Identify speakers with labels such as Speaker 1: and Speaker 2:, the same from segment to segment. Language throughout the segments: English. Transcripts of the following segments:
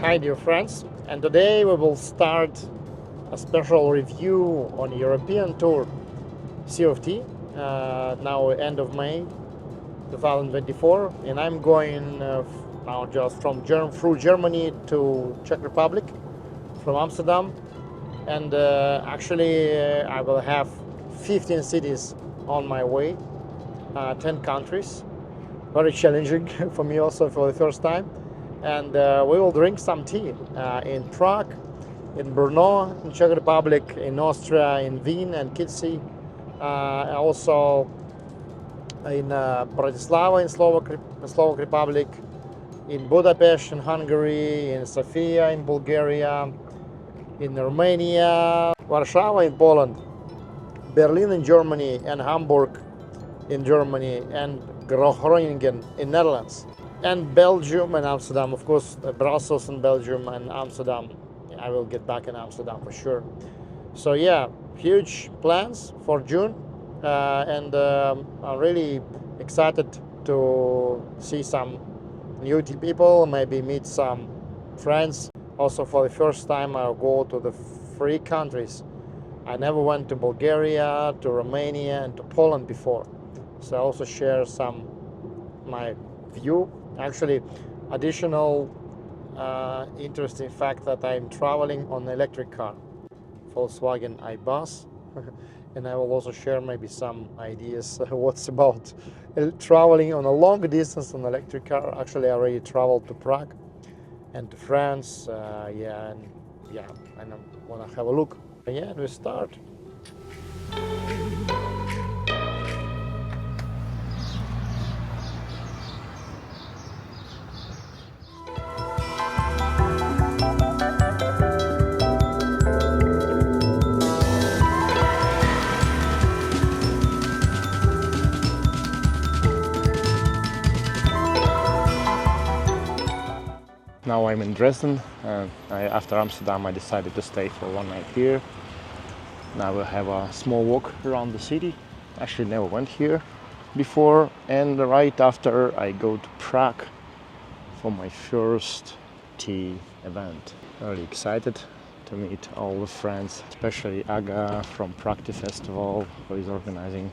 Speaker 1: Hi dear friends, and today we will start a special review on European tour Sea of Tea, now end of May 2024, and I'm going now just through Germany to Czech Republic from Amsterdam, and I will have 15 cities on my way, 10 countries, very challenging for me also for the first time. And we will drink some tea in Prague, in Brno, in Czech Republic, in Austria, in Wien and Kitsy, also in Bratislava in Slovak Republic, in Budapest in Hungary, in Sofia in Bulgaria, in Romania, Warsaw in Poland, Berlin in Germany, and Hamburg in Germany, and Groningen in Netherlands. And Belgium and Amsterdam, of course, Brussels and Belgium and Amsterdam. I will get back in Amsterdam for sure. So yeah, huge plans for June, and I'm really excited to see some new people, maybe meet some friends. Also, for the first time, I'll go to the 3 countries. I never went to Bulgaria, to Romania, and to Poland before. So I also share some my view. Actually, additional interesting fact that I'm traveling on an electric car, Volkswagen iBus, and I will also share maybe some ideas what's about traveling on a long distance on an electric car. Actually, I already traveled to Prague and to France, and I want to have a look. And we start. Now I'm in Dresden. After Amsterdam, I decided to stay for one night here. Now we'll have a small walk around the city. Actually, never went here before. And right after, I go to Prague for my first tea event. Really excited to meet all the friends, especially Aga from Prague Tea Festival, who is organizing,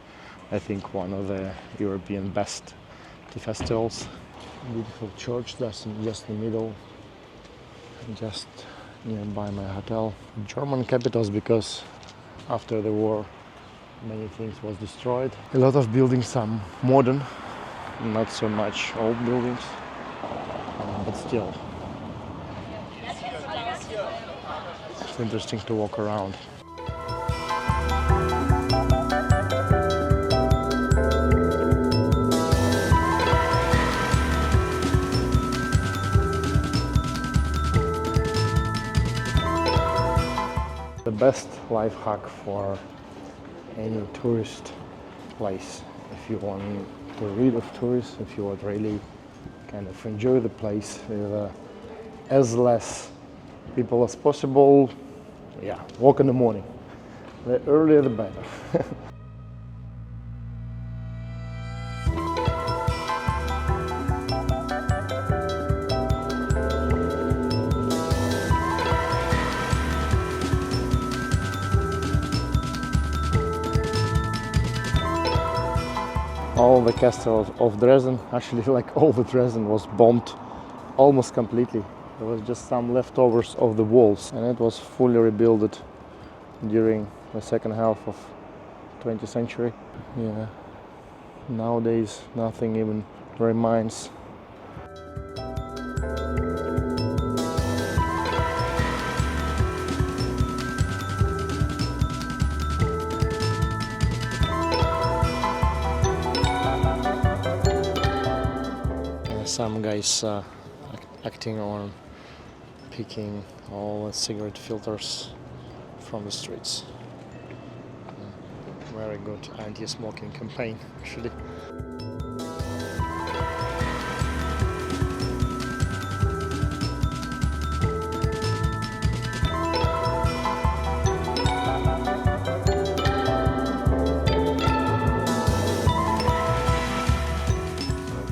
Speaker 1: I think, one of the European best tea festivals. Beautiful church just in the middle, just nearby my hotel. German capitals, because after the war many things was destroyed. A lot of buildings are modern, not so much old buildings, but still it's interesting to walk around. The best life hack for any tourist place. If you want to read of tourists, if you want really kind of enjoy the place with as less people as possible, walk in the morning. The earlier the better. All the castle of Dresden, actually like all the Dresden, was bombed almost completely. There was just some leftovers of the walls, and it was fully rebuilt during the second half of 20th century. Yeah, nowadays nothing even remains. Some guys acting on picking all the cigarette filters from the streets. Very good anti-smoking campaign, actually.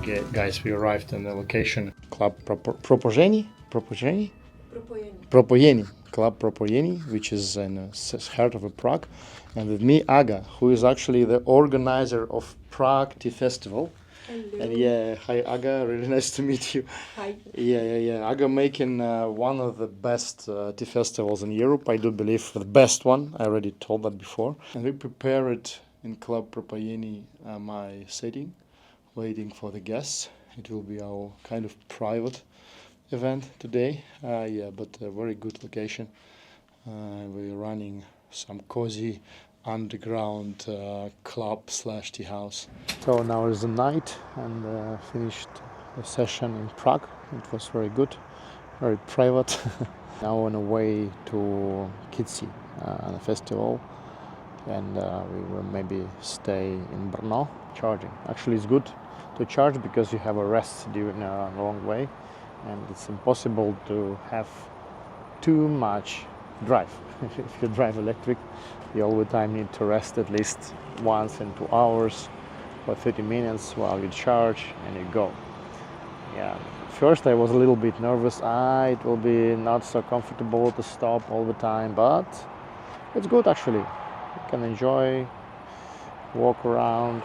Speaker 1: Okay, guys, we arrived in the location Club Proporzeni. Propojeni, Club Propojeni, which is in the heart of Prague. And with me, Aga, who is actually the organizer of Prague Tea Festival.
Speaker 2: Hello.
Speaker 1: And yeah, hi Aga, really nice to meet you.
Speaker 2: Hi.
Speaker 1: Yeah. Aga making one of the best tea festivals in Europe. I do believe the best one. I already told that before. And we prepare it in Club Propojeni, my setting, waiting for the guests. It will be our kind of private event today. But a very good location. We're running some cozy underground club / tea house. So now is the night and finished the session in Prague. It was very good, very private. Now on the way to Kitsi, the festival, and we will maybe stay in Brno charging. Actually, it's good to charge because you have a rest during a long way, and it's impossible to have too much drive. If you drive electric, you all the time need to rest at least once in 2 hours or 30 minutes while you charge and you go. Yeah, first I was a little bit nervous. It will be not so comfortable to stop all the time, but it's good actually. You can enjoy, walk around.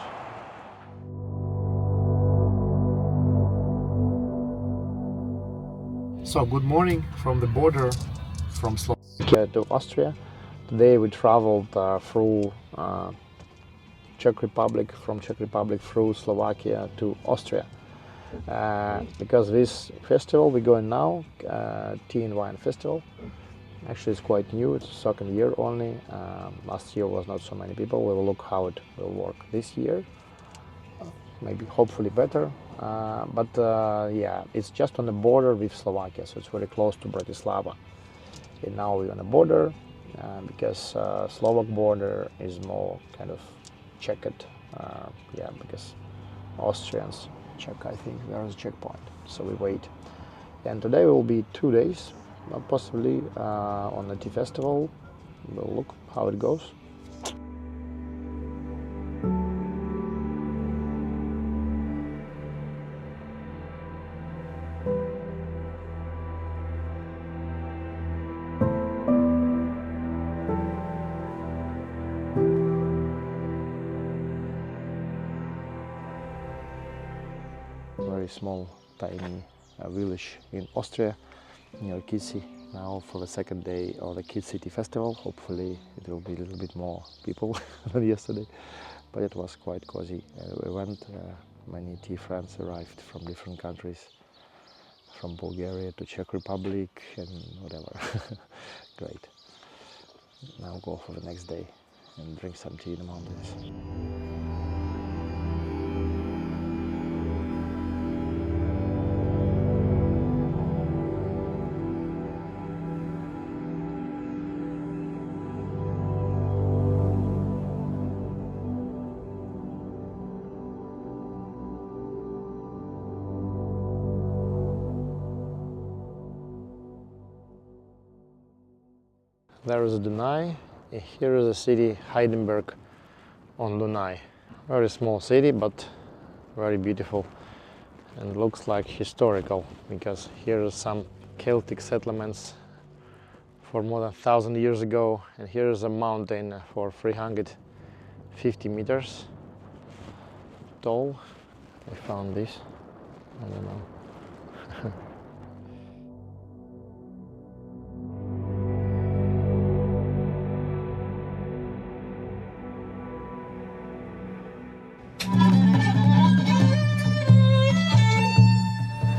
Speaker 1: So good morning from the border from Slovakia to Austria. Today we traveled through Czech Republic, from Czech Republic through Slovakia to Austria. Because this festival we're going now, Tea and Wine Festival, actually it's quite new, it's the second year only. Last year was not so many people. We will look how it will work this year. Maybe hopefully better. Yeah, it's just on the border with Slovakia, so it's very close to Bratislava. And now we're on the border because Slovak border is more kind of checked. Because Austrians check, I think there is a checkpoint, so we wait. And today will be 2 days, possibly on the tea festival. We'll look how it goes. Very small, tiny village in Austria, near Kitsi. Now for the second day of the Kitsi Tea Festival. Hopefully it will be a little bit more people than yesterday, but it was quite cozy. We went, many tea friends arrived from different countries, from Bulgaria to Czech Republic and whatever. Great. Now go for the next day and drink some tea in the mountains. There is a Dunai. Here is the city Heidelberg on Dunai. Very small city, but very beautiful, and looks like historical because here are some Celtic settlements for more than 1,000 years ago, and here is a mountain for 350 meters tall. I found this. I don't know.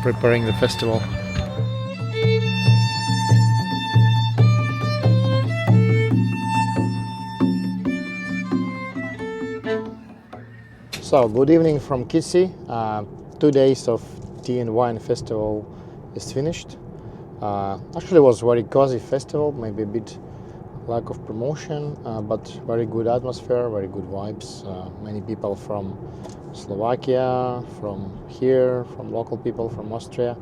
Speaker 1: Preparing the festival. So, good evening from Kitsi. 2 days of Tea and Wine Festival is finished. Actually, it was a very cozy festival, maybe a bit lack of promotion, but very good atmosphere, very good vibes. Many people from Slovakia, from here, from local people from Austria.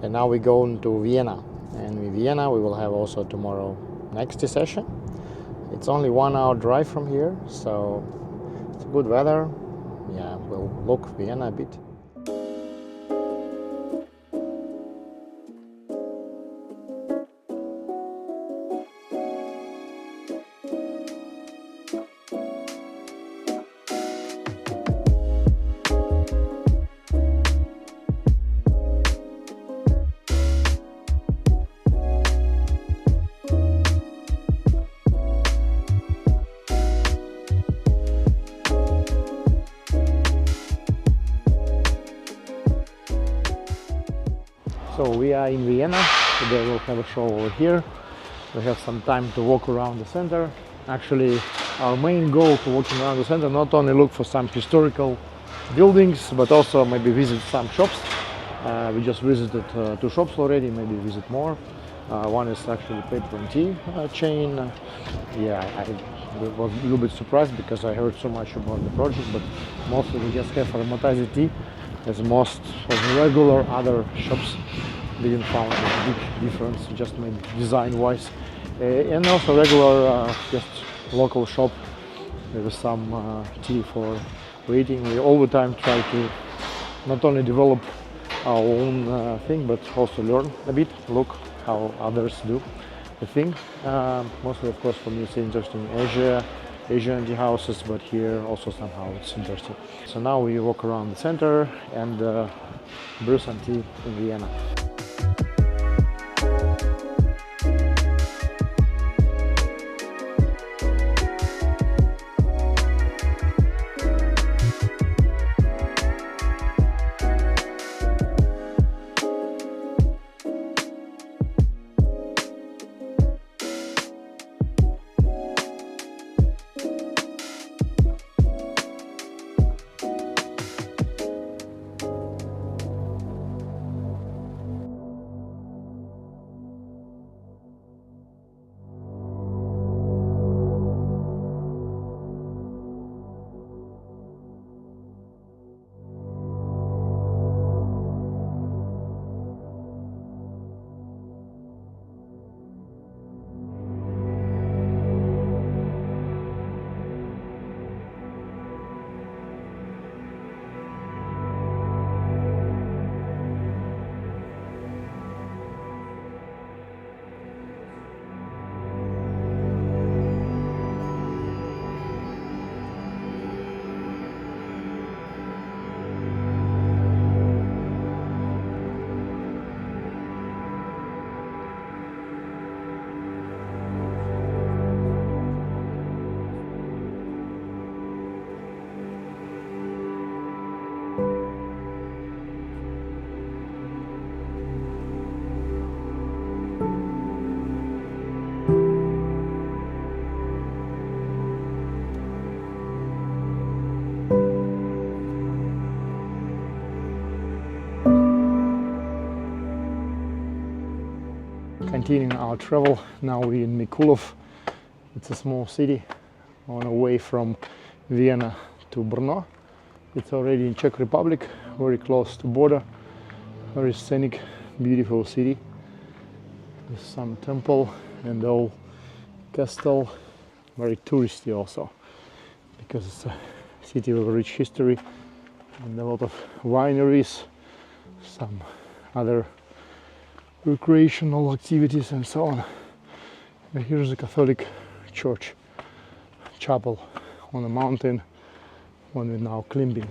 Speaker 1: And now we go to Vienna. And in Vienna we will have also tomorrow next session. It's only 1 hour drive from here, so it's good weather. Yeah, we'll look Vienna a bit. So we are in Vienna. Today we'll have a show over here. We have some time to walk around the center. Actually, our main goal for walking around the center, not only look for some historical buildings, but also maybe visit some shops. We just visited 2 shops already, maybe visit more. One is actually paper and tea chain. I was a little bit surprised because I heard so much about the project, but mostly we just have aromatized tea, as most of the regular other shops didn't find a big difference, just maybe design-wise. And also regular, just local shop with some tea for eating. We all the time try to not only develop our own thing, but also learn a bit, look how others do the thing. Mostly, of course, for me it's interesting Asian tea houses, but here also somehow it's interesting. So now we walk around the center and brew some tea in Vienna. Continuing our travel, now we're in Mikulov. It's a small city on a way from Vienna to Brno. It's already in Czech Republic, very close to border. Very scenic, beautiful city. There's some temple and old castle. Very touristy also, because it's a city with a rich history and a lot of wineries, some other recreational activities and so on. And here's a Catholic church, chapel on a mountain, one we're now climbing.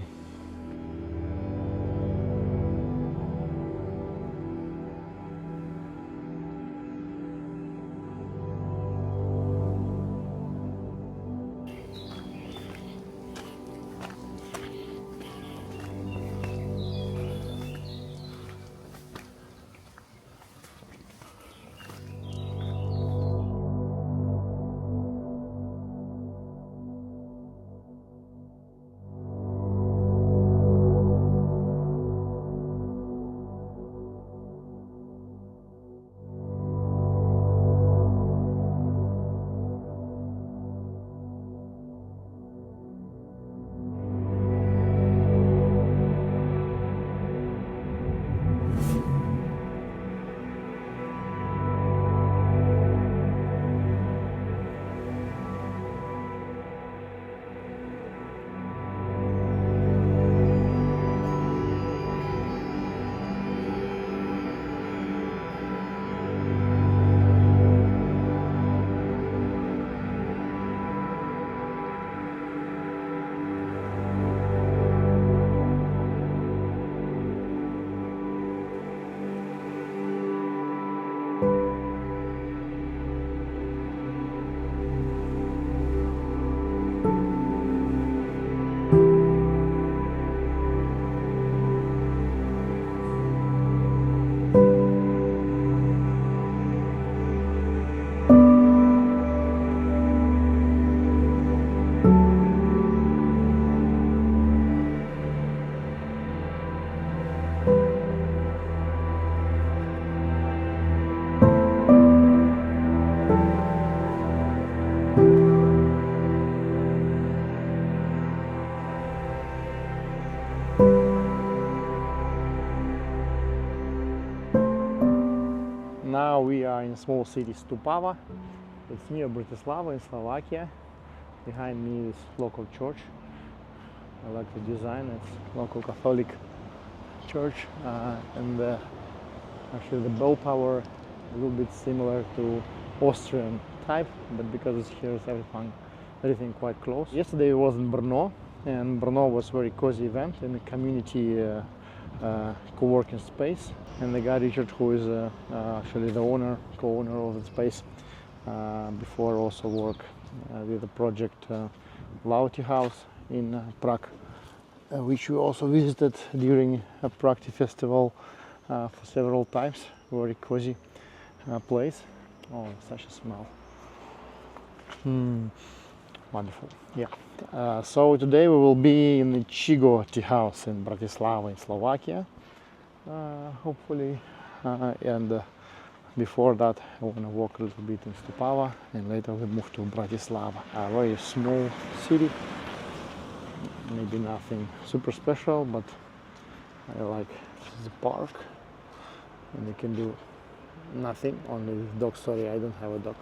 Speaker 1: now we are in small city Stupava. It's near Bratislava in Slovakia. Behind me is local church. I like the design. It's local Catholic church, and actually the bell tower a little bit similar to Austrian type, but because here is everything quite close. Yesterday I was in Brno, and Brno was a very cozy event in a community co-working space, and the guy Richard, who is actually the co-owner of the space, before also work with the project Lauti House in Prague, which we also visited during a Prague Festival for several times. Very cozy place. Oh, such a smell. Wonderful. Yeah. So today we will be in the Chigo tea house in Bratislava in Slovakia, hopefully, and before that I want to walk a little bit in Stupava, and later we move to Bratislava. A very small city, maybe nothing super special, but I like the park, and you can do nothing, only with dog. Sorry, I don't have a dog,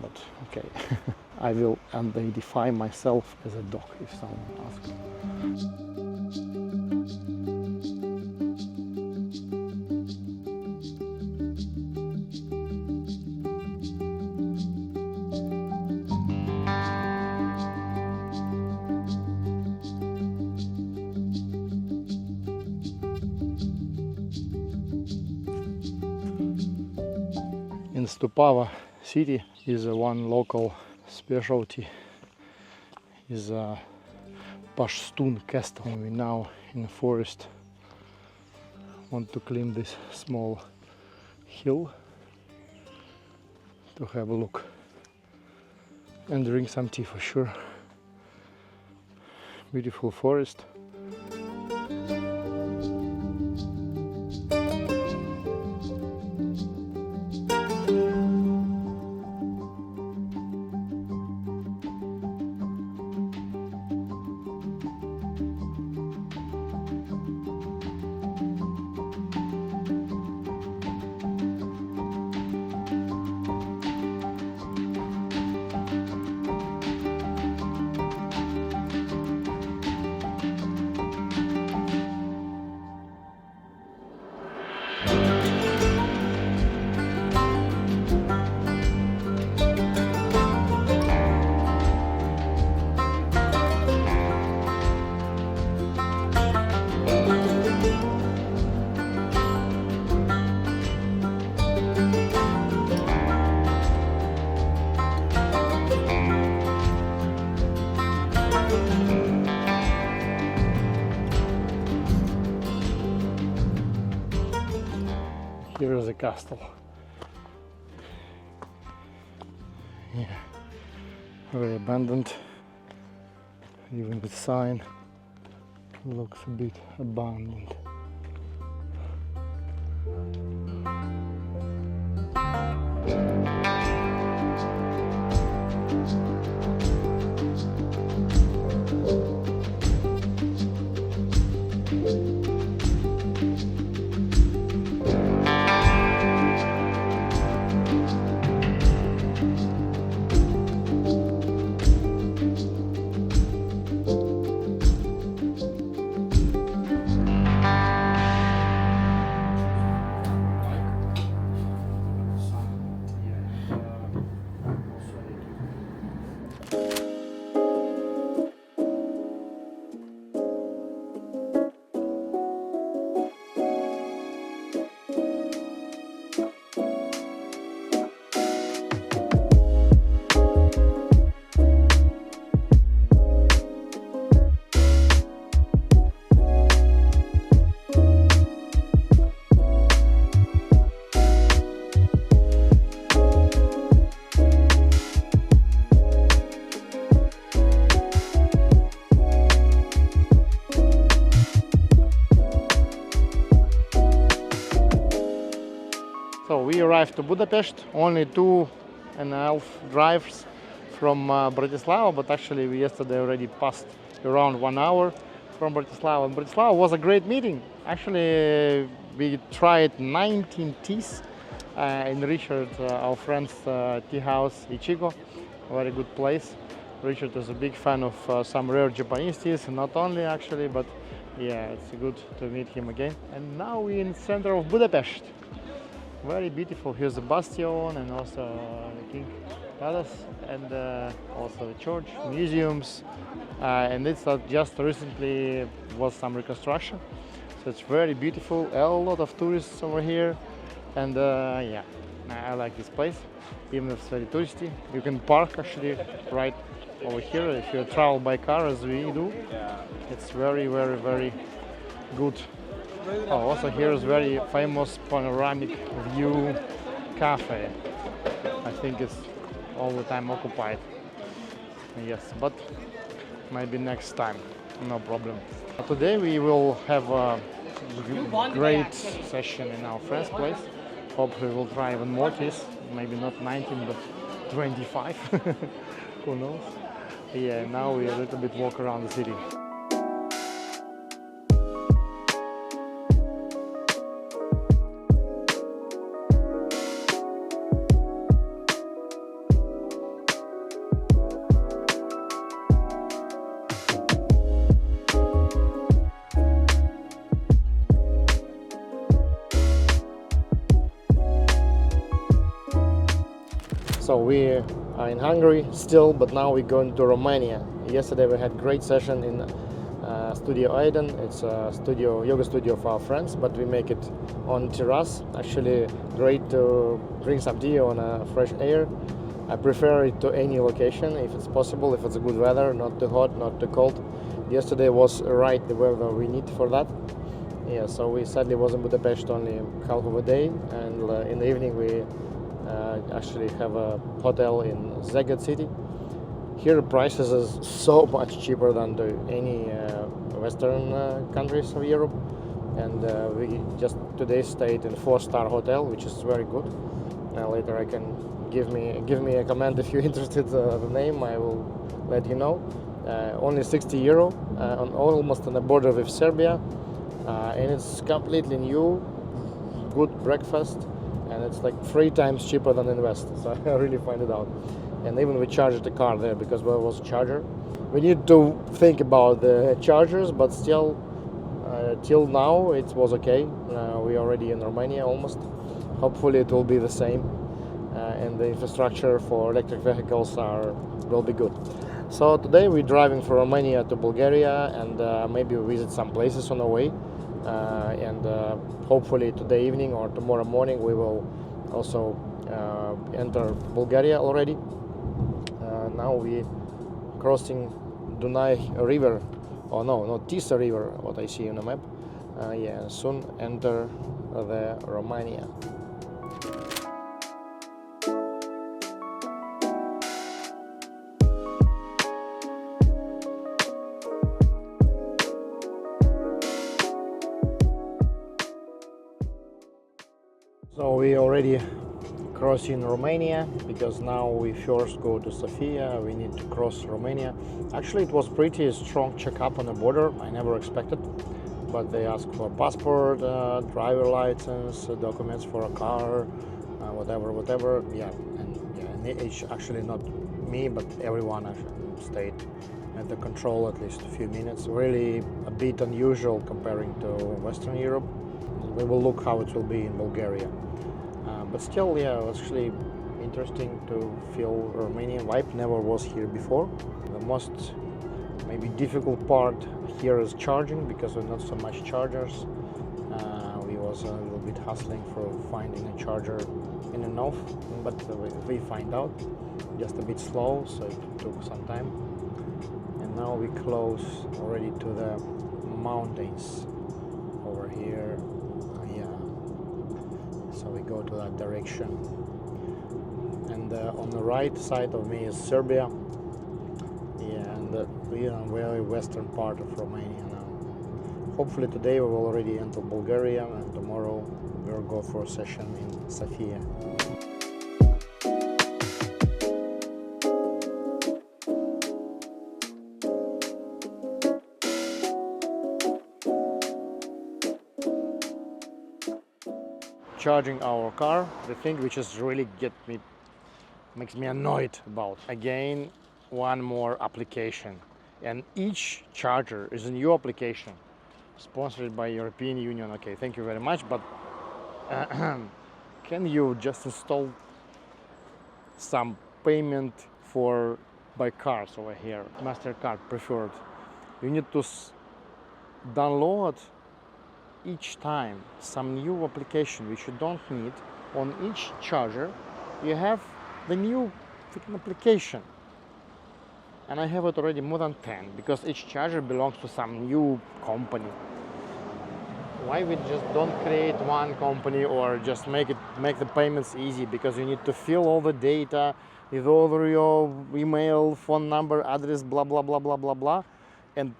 Speaker 1: but okay. I will identify myself as a dog if someone asks. In Stupava city is one local specialty, is a Pashtun castle. We now in the forest want to climb this small hill to have a look and drink some tea for sure. Beautiful forest. Here is a castle. Yeah, very abandoned. Even the sign looks a bit abandoned. So we arrived to Budapest, only 2.5 drives from Bratislava, but actually we yesterday already passed around 1 hour from Bratislava. And Bratislava was a great meeting. Actually, we tried 19 teas in Richard, our friend's tea house, Ichigo. Very good place. Richard is a big fan of some rare Japanese teas, not only actually, but yeah, it's good to meet him again. And now we're in the center of Budapest. Very beautiful. Here's the Bastion and also the King Palace, and also the church, museums, and it's just recently was some reconstruction, so it's very beautiful. A lot of tourists over here, and yeah, I like this place, even if it's very touristy. You can park actually right over here if you travel by car, as we do. It's very, very, very good. Oh, also here is very famous panoramic view cafe. I think it's all the time occupied. Yes, but maybe next time, no problem. Today we will have a great session in our friend's place. Hope we will try even more teas, maybe not 19 but 25. Who knows? Yeah, now we a little bit walk around the city. So we are in Hungary still, but now we're going to Romania. Yesterday we had great session in Studio Aiden. It's a yoga studio of our friends, but we make it on terrace. Actually, great to drink some tea on fresh air. I prefer it to any location if it's possible, if it's a good weather, not too hot, not too cold. Yesterday was right the weather we need for that. Yeah, so we sadly was in Budapest only half of a day, and in the evening we actually have a hotel in Szeged city. Here the prices is so much cheaper than any western countries of Europe, and we just today stayed in a 4-star hotel, which is very good. Later I can give me a comment if you're interested the name. I will let you know. Only 60 euro, almost on the border with Serbia, and it's completely new, good breakfast. And it's like 3 times cheaper than in West, so I really find it out. And even we charged the car there because there was a charger. We need to think about the chargers, but still, till now it was okay. We already in Romania almost. Hopefully it will be the same, and the infrastructure for electric vehicles will be good. So today we're driving from Romania to Bulgaria, and maybe we visit some places on the way. And hopefully today evening or tomorrow morning we will also enter Bulgaria already. Now we crossing Dunaj river, oh no, not Tisa river, what I see on the map. Yeah, soon enter the Romania. So we already crossing Romania, because now we first go to Sofia. We need to cross Romania. Actually, it was pretty strong checkup on the border. I never expected, but they ask for passport, driver license, documents for a car, whatever. Yeah, and it's actually not me, but everyone actually stayed at the control at least a few minutes. Really a bit unusual comparing to Western Europe. We will look how it will be in Bulgaria. But still, yeah, actually interesting to feel Romanian vibe. Never was here before. The most maybe difficult part here is charging, because we're not so much chargers. We was a little bit hustling for finding a charger in the north, but we find out. Just a bit slow, so it took some time. And now we close already to the mountains over here. So we go to that direction, and on the right side of me is Serbia. Yeah, and we are in very western part of Romania now. Hopefully today we will already enter Bulgaria, and tomorrow we'll go for a session in Sofia. charging our car, the thing which is really makes me annoyed about. Again, one more application, and each charger is a new application sponsored by European Union. Okay, thank you very much, but can you just install some payment by cards over here, MasterCard preferred? You need to download each time some new application which you don't need. On each charger you have the new application, and I have it already more than 10, because each charger belongs to some new company. Why we just don't create one company, or just make the payments easy? Because you need to fill all the data with all your email, phone number, address, blah blah blah blah blah blah, and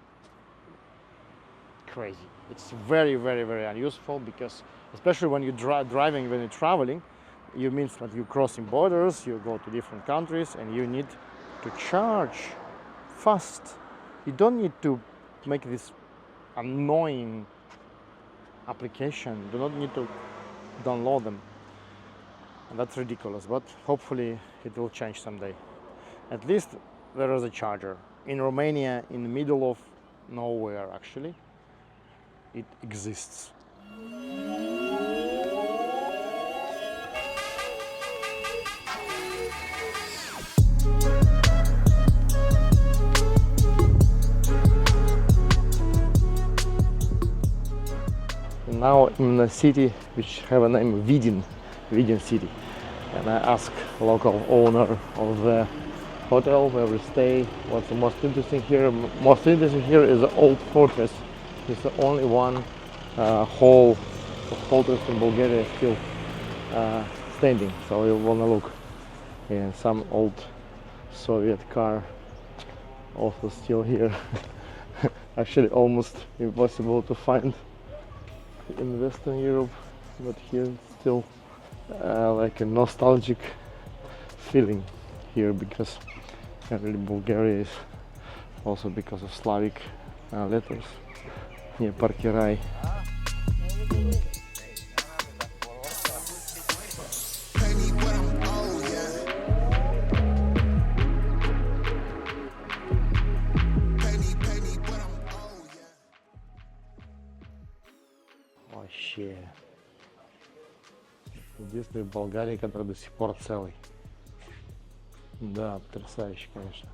Speaker 1: crazy. It's very very very unuseful, because especially when you're driving, when you're traveling, you means that you're crossing borders, you go to different countries, and you need to charge fast. You don't need to make this annoying application. You do not need to download them. And that's ridiculous, but hopefully it will change someday. At least there is a charger. In Romania, in the middle of nowhere actually, it exists. Now in a city which have a name Vidin city, and I ask local owner of the hotel where we stay what's the most interesting here. Most interesting here is the old fortress. It's the only one whole fortress in Bulgaria still standing, so we wanna look. And some old Soviet car also still here. Actually almost impossible to find in Western Europe, but here it's still like a nostalgic feeling here, because really Bulgaria is also because of Slavic letters. Near Parkirai. Вообще. Единственный в Болгарии, который до сих пор целый. Да, потрясающе, конечно.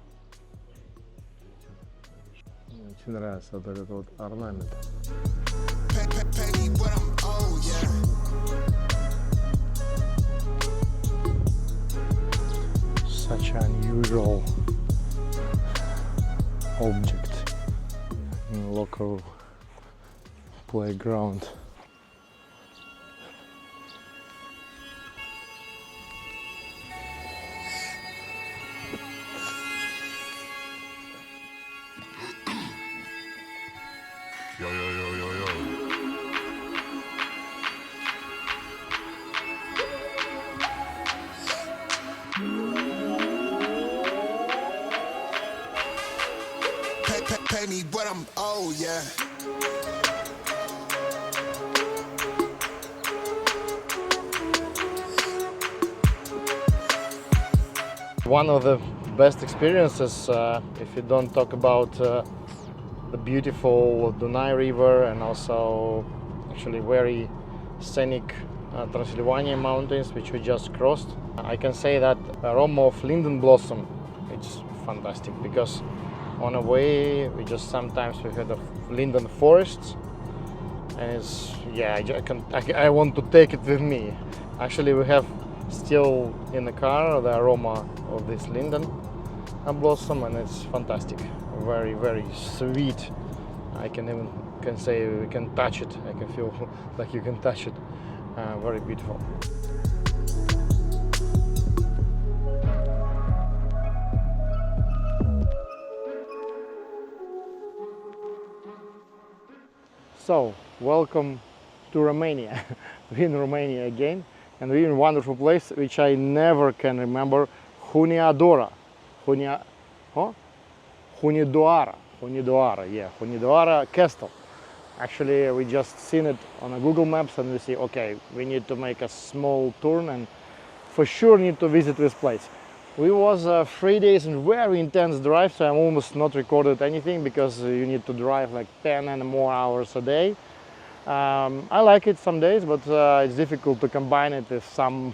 Speaker 1: Мне очень нравится вот этот вот орнамент. Such an unusual object in local playground.
Speaker 2: Yo, yo, yo, yo, yo. Pay me what I'm owed, yeah.
Speaker 1: One of the best experiences, if you don't talk about the beautiful Dunai River, and also actually very scenic Transylvania mountains which we just crossed. I can say that aroma of linden blossom, it's fantastic, because on the way we just sometimes we had the linden forests, and it's, yeah, I want to take it with me. Actually we have still in the car the aroma of this linden blossom, and it's fantastic. Very very sweet. I can say we can touch it. I can feel like you can touch it. Very beautiful. So welcome to Romania. We're in Romania again, and we're in a wonderful place which I never can remember. Hunedoara. Hunedoara, yeah, Hunedoara Castle. Actually, we just seen it on a Google Maps and we see, okay, we need to make a small turn and for sure need to visit this place. We was 3 days in very intense drive, so I'm almost not recorded anything because you need to drive like 10 and more hours a day. I like it some days, but it's difficult to combine it with some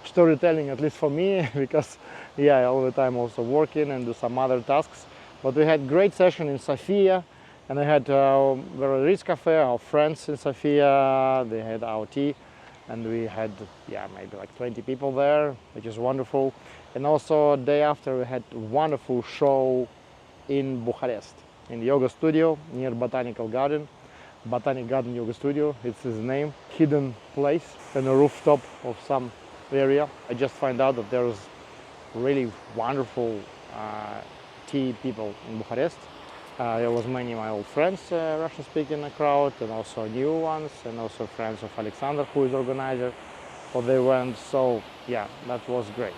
Speaker 1: storytelling, at least for me, because yeah, all the time also working and do some other tasks. But we had great session in Sofia, and I had very rich cafe, our friends in Sofia, they had our tea, and we had, yeah, maybe like 20 people there, which is wonderful. And also day after we had a wonderful show in Bucharest, in the yoga studio near Botanical Garden. Botanic Garden Yoga Studio, it's his name, hidden place on a rooftop of some area. I just find out that there's really wonderful tea people in Bucharest. There was many of my old friends, Russian speaking crowd, and also new ones, and also friends of Alexander, who is organizer for the event. So yeah, that was great.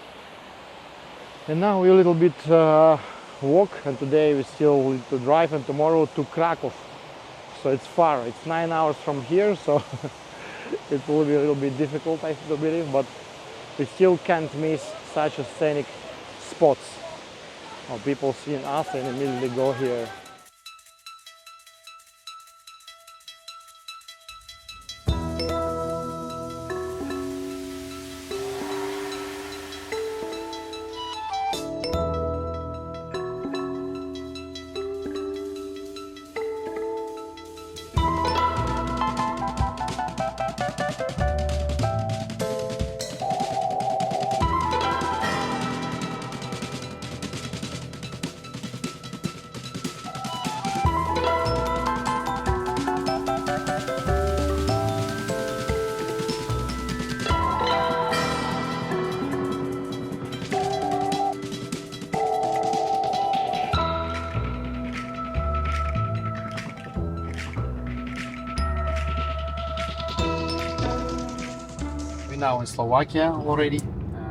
Speaker 1: And now we a little bit walk, and today we still need to drive, and tomorrow to Krakow. So it's far, it's 9 hours from here, so it will be a little bit difficult, I believe, but we still can't miss such a scenic spots. People seeing us and immediately go here. Now in Slovakia already.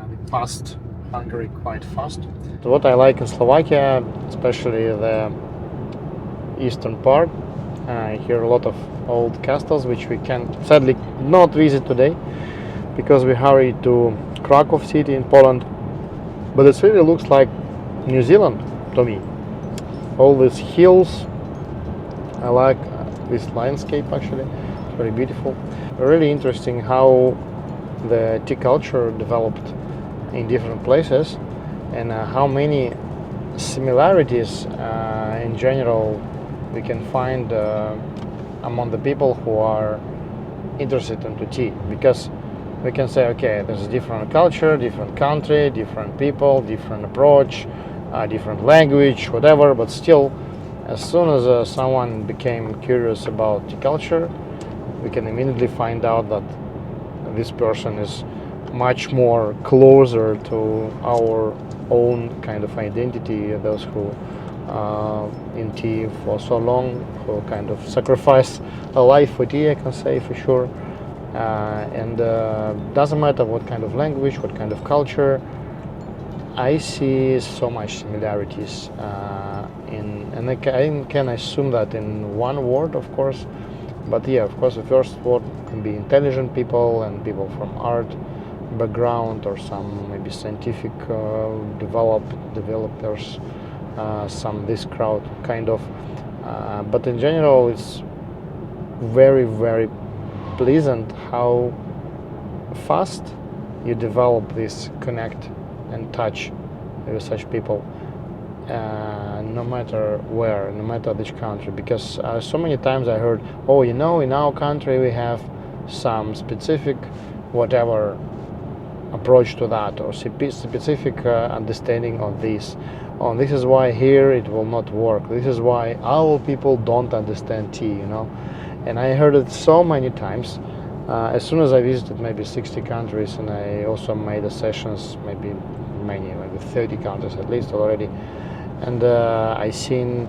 Speaker 1: We passed Hungary quite fast. What I like in Slovakia, especially the eastern part, I hear a lot of old castles which we can sadly not visit today because we hurry to Krakow city in Poland. But it really looks like New Zealand to me. All these hills, I like this landscape actually, it's very beautiful. Really interesting how the tea culture developed in different places and how many similarities in general we can find among the people who are interested into tea, because we can say, okay, there's a different culture, different country, different people, different approach, different language, whatever, but still as soon as someone became curious about tea culture, we can immediately find out that this person is much more closer to our own kind of identity, those who in tea for so long, who kind of sacrifice a life for tea, I can say for sure. And doesn't matter what kind of language, what kind of culture, I see so much similarities and I can assume that in one word, of course. But yeah, of course, the first word can be intelligent people and people from art background or some maybe scientific developers, some this crowd kind of. But in general, it's very, very pleasant how fast you develop this connect and touch with such people. No matter where, no matter which country, because so many times I heard, oh, you know, in our country we have some specific whatever approach to that or specific understanding of this. Oh, this is why here it will not work. This is why our people don't understand tea, you know. And I heard it so many times. As soon as I visited maybe 60 countries, and I also made the sessions maybe 30 countries at least already. And I seen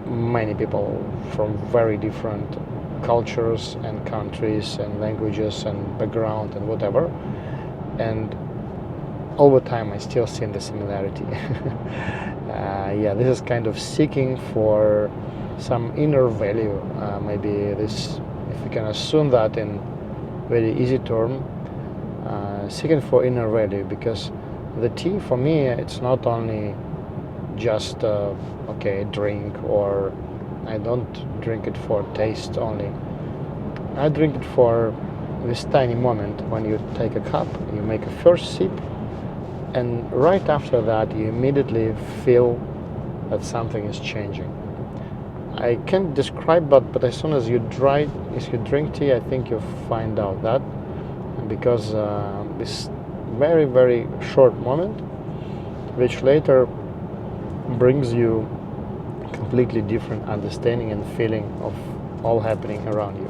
Speaker 1: many people from very different cultures and countries and languages and background and whatever, and all the time I still see the similarity. Yeah, this is kind of seeking for some inner value. Maybe this, if we can assume that in very easy term, seeking for inner value, because the tea for me, it's not only just okay, drink, or I don't drink it for taste only. I drink it for this tiny moment when you take a cup, you make a first sip, and right after that you immediately feel that something is changing. I can't describe, but as soon as you drink tea, I think you find out that, because this very, very short moment, which later brings you completely different understanding and feeling of all happening around you.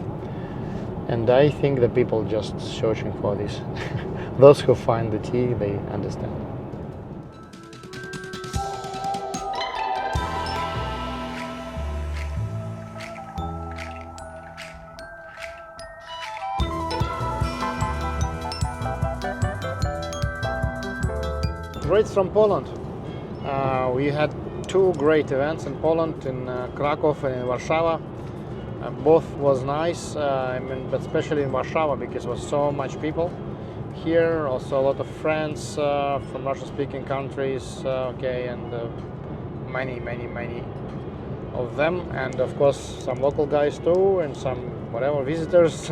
Speaker 1: And I think the people just searching for this. Those who find the tea, they understand. Great from Poland. We had two great events in Poland, in Krakow and in Warsaw. Both was nice, but especially in Warsaw, because there was so much people here. Also a lot of friends from Russian-speaking countries, okay, and many of them, and of course some local guys too, and some whatever visitors.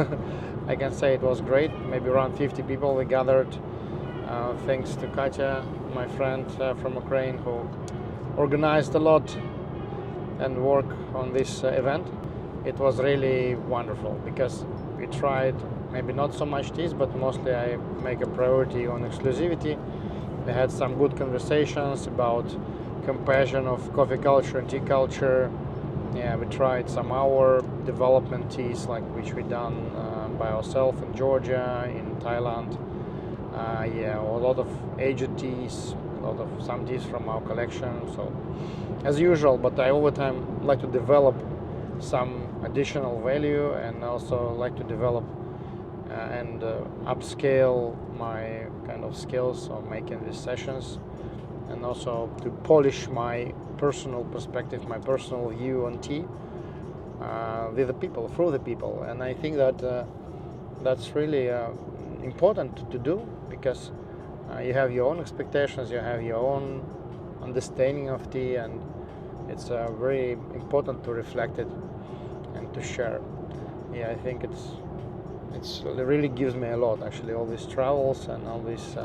Speaker 1: I can say it was great. Maybe around 50 people we gathered. Thanks to Katya, my friend from Ukraine, who organized a lot and worked on this event. It was really wonderful, because we tried maybe not so much teas, but mostly I make a priority on exclusivity. We had some good conversations about comparison of coffee culture and tea culture. Yeah, we tried some our development teas, like which we done by ourselves in Georgia, in Thailand. Yeah, a lot of aged teas, a lot of some teas from our collection. So, as usual, but I over time like to develop some additional value, and also like to develop and upscale my kind of skills of making these sessions, and also to polish my personal perspective, my personal view on tea with the people, through the people. And I think that that's really important to do, because you have your own expectations, you have your own understanding of tea, and it's very important to reflect it and to share. Yeah, I think it really gives me a lot, actually, all these travels and all this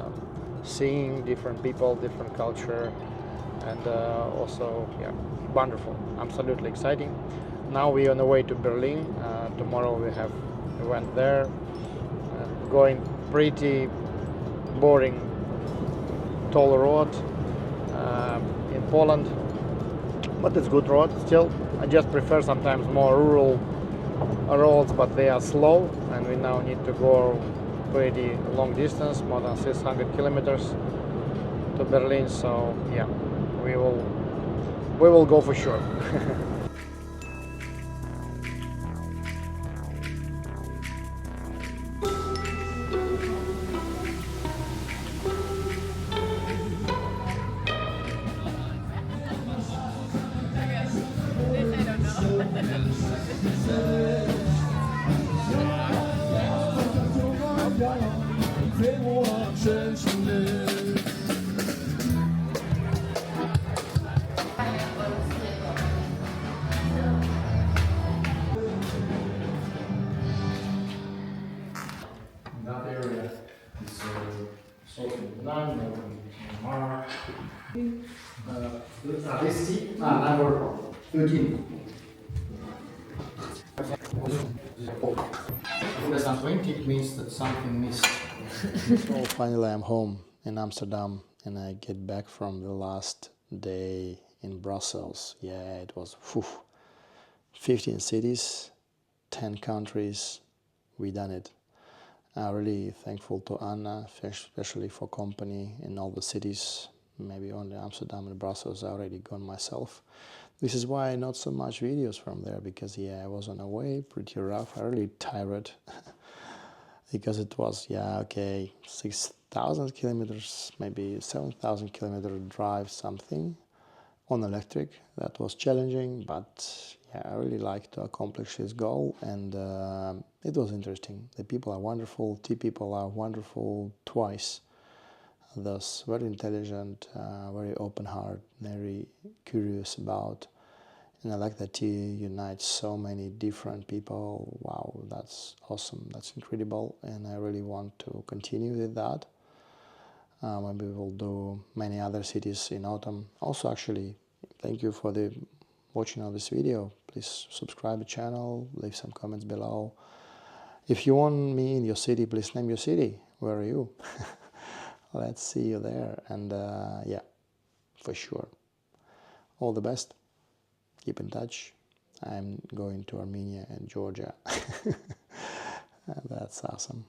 Speaker 1: seeing different people, different culture, and also, yeah, wonderful, absolutely exciting. Now we're on the way to Berlin. Tomorrow we have event there. Going pretty boring toll road in Poland, but it's good road still. I just prefer sometimes more rural roads, but they are slow, and we now need to go pretty long distance, more than 600 kilometers to Berlin. So yeah, we will go for sure. That area is sorted down, mark. This tea, number 13. 2020, it means that something missed. So finally I'm home in Amsterdam, and I get back from the last day in Brussels. Yeah, it was 15 cities, 10 countries, we done it. I'm really thankful to Anna, especially for company in all the cities. Maybe only Amsterdam and Brussels I already gone myself. This is why not so much videos from there, because yeah, I was on the way, pretty rough, I really tired. Because it was, yeah, okay, 6,000 kilometers, maybe 7,000 kilometer drive something,
Speaker 3: on electric. That was challenging, but yeah, I really like to accomplish this goal, and it was interesting. The people are wonderful, tea people are wonderful twice. Thus, very intelligent, very open heart, very curious about. And I like that tea unites so many different people. Wow, that's awesome, that's incredible, and I really want to continue with that. Maybe we'll do many other cities in autumn. Also, actually, thank you for the watching of this video. Please subscribe to the channel, leave some comments below. If you want me in your city, please name your city. Where are you? Let's see you there. And yeah, for sure. All the best. Keep in touch. I'm going to Armenia and Georgia. That's awesome.